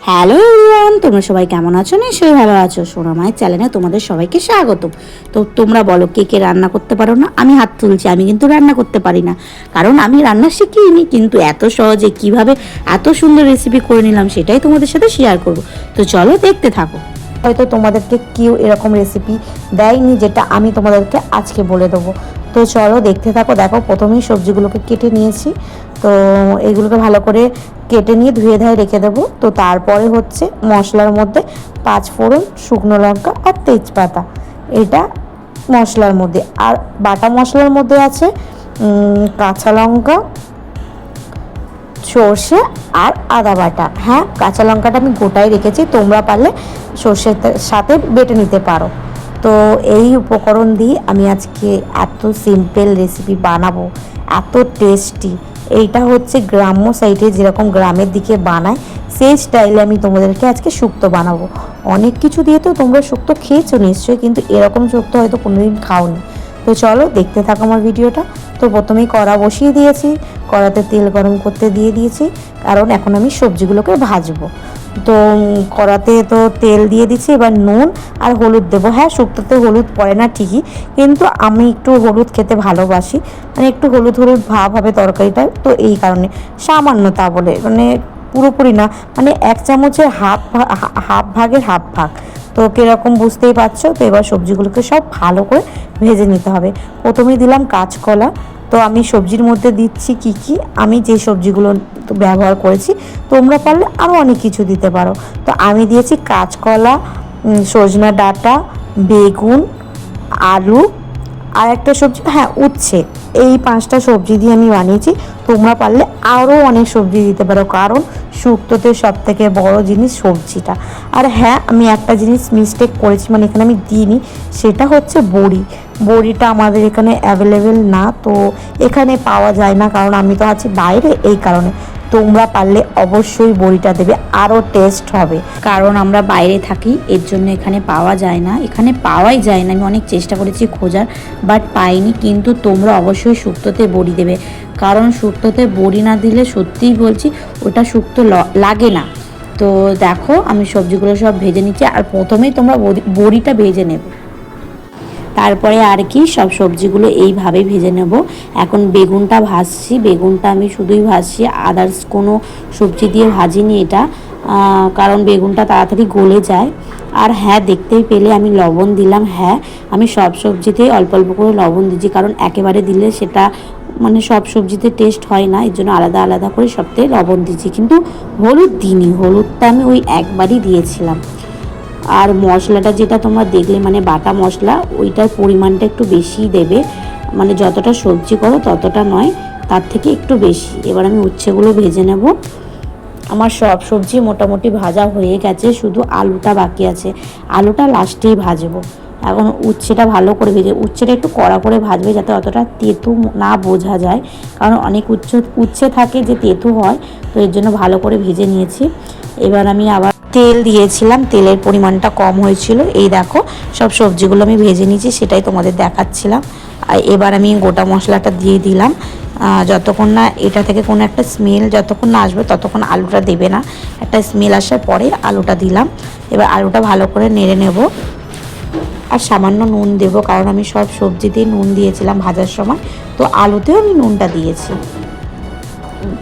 Hello everyone, তোমরা সবাই কেমন আছো? নিশ্চয়ই ভালো আছো। সোনা মায়ের চ্যানেলে তোমাদের সবাইকে স্বাগত। তো তোমরা বলো কে কে রান্না করতে পারো না? আমি হাত তুলছি, আমি কিন্তু রান্না করতে পারি না, কারণ আমি রান্না শিখিনি। কিন্তু এত সহজে কিভাবে এত সুন্দর রেসিপি করে নিলাম সেটাই তোমাদের সাথে শেয়ার করব। তো চলো দেখতে থাকো। হয়তো তোমাদেরকে কেউ এরকম রেসিপি দেয়নি যেটা আমি তোমাদেরকে আজকে বলে দেবো। তো চলো দেখতে থাকো। দেখো, প্রথমেই সবজিগুলোকে কেটে নিয়েছি। তো এইগুলোকে ভালো করে কেটে নিয়ে ধুয়ে ধায়ে রেখে দেবো। তো তারপরে হচ্ছে মশলার মধ্যে 5 ফোড়ন, শুকনো লঙ্কা আর তেজপাতা, এটা মশলার মধ্যে। আর বাটা মশলার মধ্যে আছে কাঁচা লঙ্কা, সর্ষে আর আদা বাটা। হ্যাঁ, কাঁচা লঙ্কাটা আমি গোটাই রেখেছি, তোমরা পারলে সর্ষের সাথে বেটে নিতে পারো। তো এই উপকরণ দিয়ে আমি আজকে এত সিম্পল রেসিপি বানাবো, এত টেস্টি। এইটা হচ্ছে গ্রাম্য সাইডে যেরকম গ্রামের দিকে বানায় সেই স্টাইলে আমি তোমাদেরকে আজকে শুক্তো বানাবো। অনেক কিছু দিয়ে তো তোমরা শুক্তো খেয়েছো নিশ্চয়ই, কিন্তু এরকম শুক্তো হয়তো কোনোদিন খাওনি। তো চলো দেখতে থাকো আমার ভিডিওটা। তো প্রথমেই কড়া বসিয়ে দিয়েছি, কড়াতে তেল গরম করতে দিয়ে দিয়েছি, কারণ এখন আমি সবজিগুলোকে ভাজবো। তো কড়াতে তো তেল দিয়ে দিচ্ছি, এবার নুন আর হলুদ দেবো। হ্যাঁ, শুক্তোতে হলুদ পড়ে না ঠিকই, কিন্তু আমি একটু হলুদ খেতে ভালোবাসি, মানে একটু হলুদ হলুদ ভাব হবে তরকারিটা, তো এই কারণে সামান্য, তা বলে মানে পুরোপুরি না, মানে 1 চামচের হাফ ভাগের হাফ ভাগ। তো কীরকম বুঝতেই পারছো। তো এবার সবজিগুলোকে সব ভালো করে ভেজে নিতে হবে। প্রথমেই দিলাম কাঁচকলা। তো আমি সবজির মধ্যে দিচ্ছি কি আমি যে সবজিগুলো ব্যবহার করেছি, তোমরা পারলে আরও অনেক কিছু দিতে পারো। তো আমি দিয়েছি কাঁচকলা, সজনা ডাঁটা, বেগুন, আলু, আর একটা সবজি, হ্যাঁ, উচ্ছে। এই 5টা সবজি দিয়ে আমি বানিয়েছি। তোমরা পারলে আরও অনেক সবজি দিতে পারো, কারণ শুক্তোতে সব থেকে বড় জিনিস সবজিটা। আর হ্যাঁ, আমি একটা জিনিস মিস্টেক করেছি, মানে এখানে আমি দিইনি, সেটা হচ্ছে বড়ি। বড়িটা আমাদের এখানে অ্যাভেলেবেল না, তো এখানে পাওয়া যায় না, কারণ আমি তো আছি বাইরে, এই কারণে। তোমরা পারলে অবশ্যই বড়িটা দেবে, আরও টেস্ট হবে। কারণ আমরা বাইরে থাকি, এর জন্য এখানে পাওয়া যায় না, এখানে পাওয়াই যায় না। আমি অনেক চেষ্টা করেছি খোঁজার, বাট পাইনি। কিন্তু তোমরা অবশ্যই শুক্তোতে বড়ি দেবে, কারণ শুক্তোতে বড়ি না দিলে সত্যিই বলছি ওটা শুক্তো লাগে না। তো দেখো, আমি সবজিগুলো সব ভেজে নিচ্ছি, আর প্রথমেই তোমরা বড়িটা ভেজে নেবে, তারপরে আর কি সব সবজিগুলো এইভাবেই ভেজে নেব। এখন বেগুনটা ভাজছি, বেগুনটা আমি শুধুই ভাজছি, আদার্স কোনো সবজি দিয়ে ভাজিনি এটা, কারণ বেগুনটা তাড়াতাড়ি গলে যায়। আর হ্যাঁ, দেখতেই পেলে আমি লবণ দিলাম। হ্যাঁ, আমি সব সবজিতেই অল্প অল্প করে লবণ দিচ্ছি, কারণ একেবারে দিলে সেটা মানে সব সবজিতে টেস্ট হয় না, এর জন্য আলাদা আলাদা করে সবটাই লবণ দিচ্ছি। কিন্তু হলুদ দিইনি, হলুদটা আমি ওই একবারই দিয়েছিলাম। আর মশলাটা যেটা তোমরা দেখলে, মানে বাটা মশলা, ওইটার পরিমাণটা একটু বেশিই দেবে, মানে যতটা সবজি করো ততটা নয়, তার থেকে একটু বেশি। এবার আমি উচ্ছেগুলো ভেজে নেব। আমার সব সবজি মোটামুটি ভাজা হয়ে গেছে, শুধু আলুটা বাকি আছে, আলুটা লাস্টেই ভাজবো। এখন উচ্ছেটা ভালো করে উচ্ছেটা একটু কড়া করে ভাজবে, যাতে অতটা তেঁতু না বোঝা যায়, কারণ অনেক উচ্ছে থাকে যে তেঁতু হয়, তো এর জন্য ভালো করে ভেজে নিয়েছি। এবার আমি আবার তেল দিয়েছিলাম, তেলের পরিমাণটা কম হয়েছিল। এই দেখো, সব সবজিগুলো আমি ভেজে নিয়েছি, সেটাই তোমাদের দেখাচ্ছিলাম। আর এবার আমি গোটা মশলাটা দিয়ে দিলাম। যতক্ষণ না এটা থেকে কোনো একটা স্মেল যতক্ষণ না আসবে ততক্ষণ আলুটা দেবে না, একটা স্মেল আসার পরে আলুটা দিলাম। এবার আলুটা ভালো করে নেড়ে নেব, আর সামান্য নুন দেবো, কারণ আমি সব সবজিতেই নুন দিয়েছিলাম ভাজার সময়, তো আলুতেও আমি নুনটা দিয়েছি।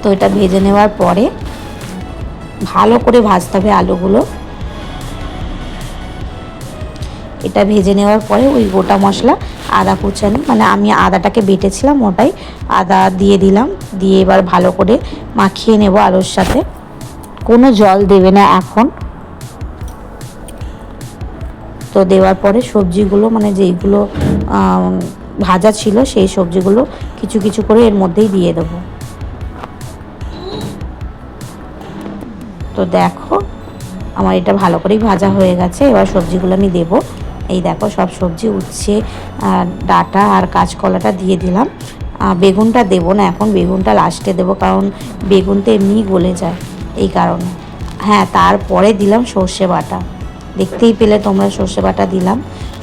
তো এটা ভেজে নেওয়ার পরে ভালো করে ভাজতে হবে আলুগুলো। এটা ভেজে নেওয়ার পরে ওই গোটা মশলা, আদা কুচানি, মানে আমি আদাটাকে বেটেছিলাম, ওটাই আদা দিয়ে দিলাম, দিয়ে এবার ভালো করে মাখিয়ে নেব আলুর সাথে। কোনো জল দেবে না এখন। তো দেওয়ার পরে সবজিগুলো, মানে যেইগুলো ভাজা ছিল সেই সবজিগুলো কিছু কিছু করে এর মধ্যেই দিয়ে দেবো। তো দেখো, আমার এটা ভালো করেই ভাজা হয়ে গেছে। এবার সবজিগুলো আমি দেবো। এই দেখো, সব সবজি, উচ্ছে, ডাঁটা আর কাঁচকলাটা দিয়ে দিলাম। বেগুনটা দেবো না এখন, বেগুনটা লাস্টে দেবো, কারণ বেগুন তো এমনিই গলে যায়, এই কারণে। হ্যাঁ, তারপরে দিলাম সর্ষে বাটা। দেখতেই পেলে তোমরা সর্ষে বাটা দিলাম।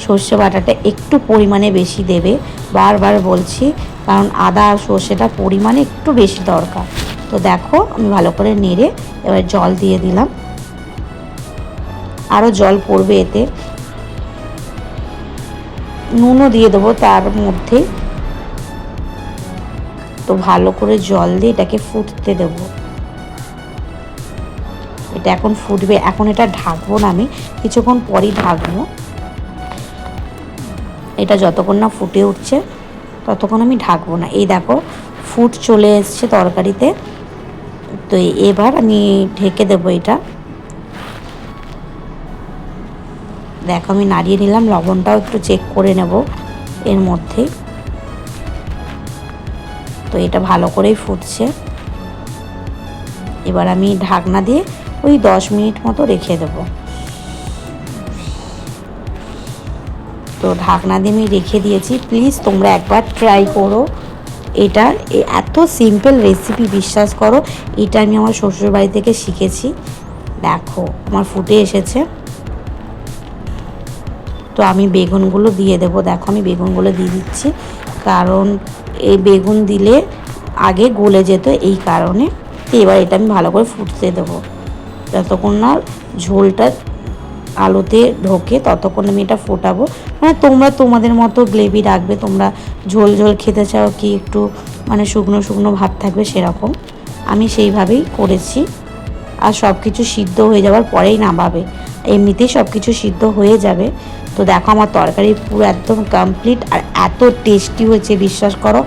সর্ষে বাটাটা একটু পরিমাণে বেশি দেবে, বারবার বলছি, কারণ আদা আর সর্ষেটা পরিমাণে একটু বেশি দরকার। তো দেখো, আমি ভালো করে নেড়ে এবার জল দিয়ে দিলাম। আরও জল পড়বে এতে। নুনও দিয়ে দেবো তার মধ্যে। তো ভালো করে জল দিয়ে এটাকে ফুটতে দেবো। এটা এখন ফুটবে, এখন এটা ঢাকবো না, আমি কিছুক্ষণ পরই ঢাকবো। এটা যতক্ষণ না ফুটে উঠছে ততক্ষণ আমি ঢাকবো না। এই দেখো ফুট চলে এসছে তরকারিতে। তো এবার আমি ঢেকে দেবো এটা। দেখো আমি নাড়িয়ে নিলাম, লবণটাও একটু চেক করে নেব এর মধ্যে। তো এটা ভালো করেই ফুটছে। এবার আমি ঢাকনা দিয়ে ওই 10 মিনিট মতো রেখে দেব। তো ঢাকনা দিয়ে আমি রেখে দিয়েছি। প্লিজ তোমরা একবার ট্রাই করো। এটা এত সিম্পল রেসিপি, বিশ্বাস করো। এটা আমি আমার শ্বশুরবাড়ি থেকে শিখেছি। দেখো আমার ফুটে এসেছে। তো আমি বেগুনগুলো দিয়ে দেবো। দেখো আমি বেগুনগুলো দিয়ে দিচ্ছি, কারণ এই বেগুন দিলে আগে গলে যেত, এই কারণে। এবার এটা আমি ভালো করে ফুটতে দেবো যতক্ষণ না ঝোলটা আলুতে ঢোকে, ততক্ষণ আমি এটা ফোটাবো। মানে তোমরা তোমাদের মতো গ্রেভি রাখবে, তোমরা ঝোল ঝোল খেতে চাও কি একটু মানে শুকনো শুকনো ভাব থাকবে সেরকম, আমি সেইভাবেই করেছি। আর সব কিছু সিদ্ধ হয়ে যাওয়ার পরেই নামাবে, এমনিতেই সব কিছু সিদ্ধ হয়ে যাবে। তো দেখো আমার তরকারি পুরো একদম কমপ্লিট, আর এত টেস্টি হয়েছে বিশ্বাস করো।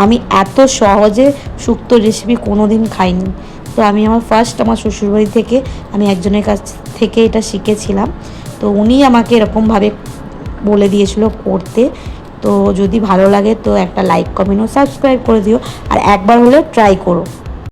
আমি এত সহজে শুক্তো রেসিপি কোনো দিন খাইনি। তো আমি আমার ফার্স্ট আমার শ্বশুরবাড়ি থেকে আমি একজনের কাছ থেকে এটা শিখেছিলাম। তো উনি আমাকে এরকমভাবে বলে দিয়েছিল করতে। তো যদি ভালো লাগে তো একটা লাইক, কমেন্ট ও সাবস্ক্রাইব করে দিও, আর একবার হলে ট্রাই করো।